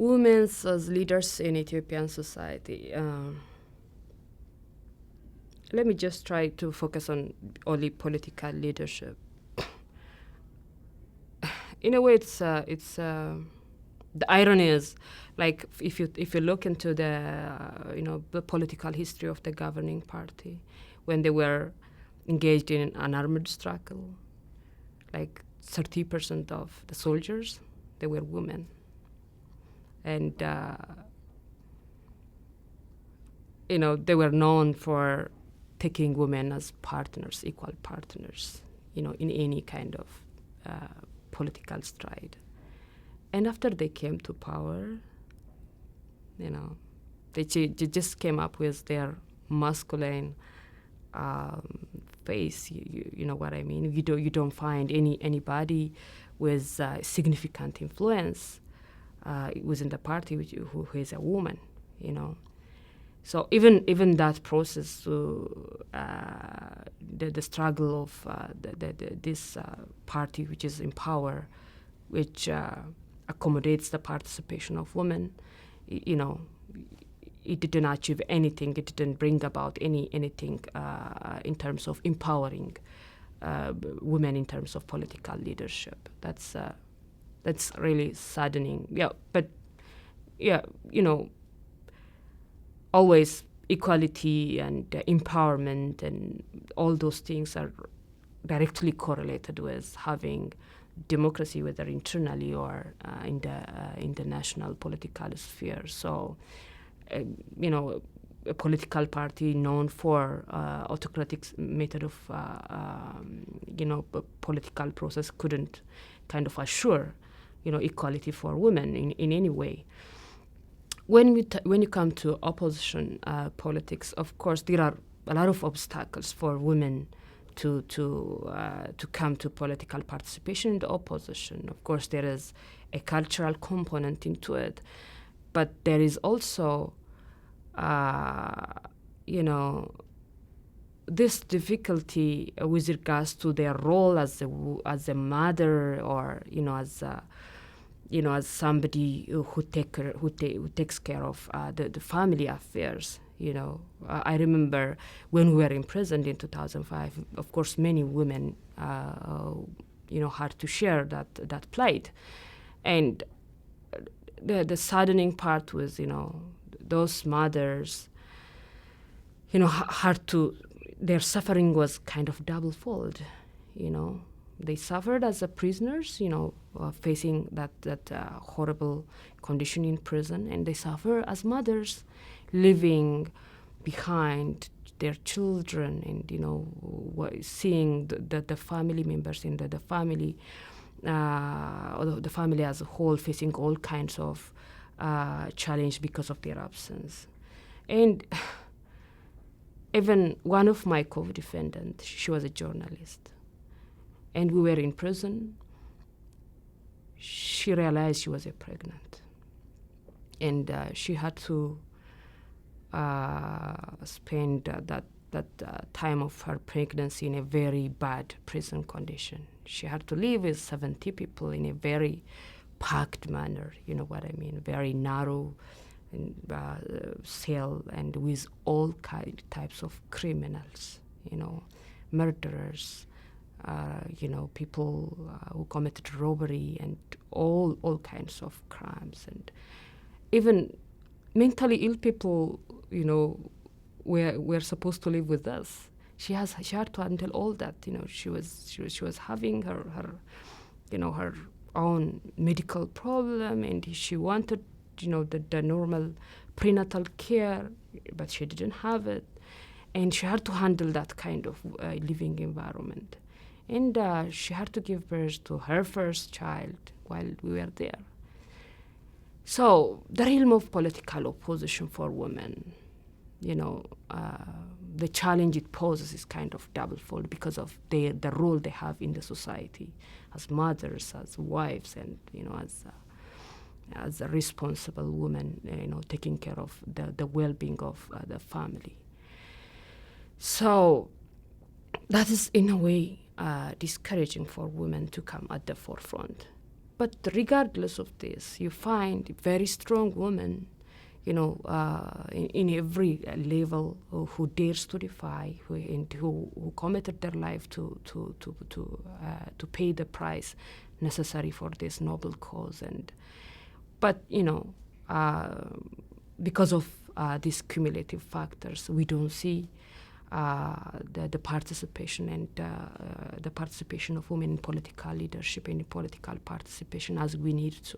women as leaders in Ethiopian society. Let me just try to focus on only political leadership. In a way, the irony is, like, if you look into the political history of the governing party, when they were engaged in an armed struggle, like 30% of the soldiers, they were women. And they were known for taking women as partners, equal partners, in any kind of political stride. And after they came to power, they just came up with their masculine face. You know what I mean? You don't find anybody with significant influence within the party who is a woman. So even that process, the struggle of this party which is in power, which accommodates the participation of women, it didn't achieve anything. It didn't bring about anything in terms of empowering women in terms of political leadership. That's really saddening. Always equality and empowerment and all those things are directly correlated with having democracy, whether internally or in the national political sphere. So, a political party known for autocratic method of political process couldn't kind of assure equality for women in any way. When you come to opposition politics, of course, there are a lot of obstacles for women to come to political participation in the opposition. Of course, there is a cultural component into it, but there is also, this difficulty with regards to their role as a mother, or as somebody who takes care of the family affairs. I remember when we were imprisoned in 2005. Of course, many women, had to share that plight, and the saddening part was, those mothers, their suffering was kind of double-fold. They suffered as prisoners, facing that horrible condition in prison, and they suffer as mothers, leaving behind their children, and seeing the family members in the family, or the family as a whole, facing all kinds of challenge because of their absence. And even one of my co-defendants, she was a journalist, and we were in prison. She realized she was pregnant, and she had to spend that time of her pregnancy in a very bad prison condition. She had to live with 70 people in a very packed manner, you know what I mean, very narrow cell, and with all types of criminals, murderers, people who committed robbery and all kinds of crimes, and even mentally ill people, were supposed to live with us. She had to handle all that. She was having her own medical problem, and she wanted the normal prenatal care, but she didn't have it, and she had to handle that kind of living environment. And she had to give birth to her first child while we were there. So the realm of political opposition for women, the challenge it poses is kind of double-fold because of the role they have in the society as mothers, as wives, and as a responsible woman, taking care of the well-being of the family. So that is, in a way, discouraging for women to come at the forefront. But regardless of this, you find very strong women, in every level who dares to defy, who committed their life to pay the price necessary for this noble cause. But because of these cumulative factors, we don't see the participation and the participation of women in political leadership and in political participation as we need to.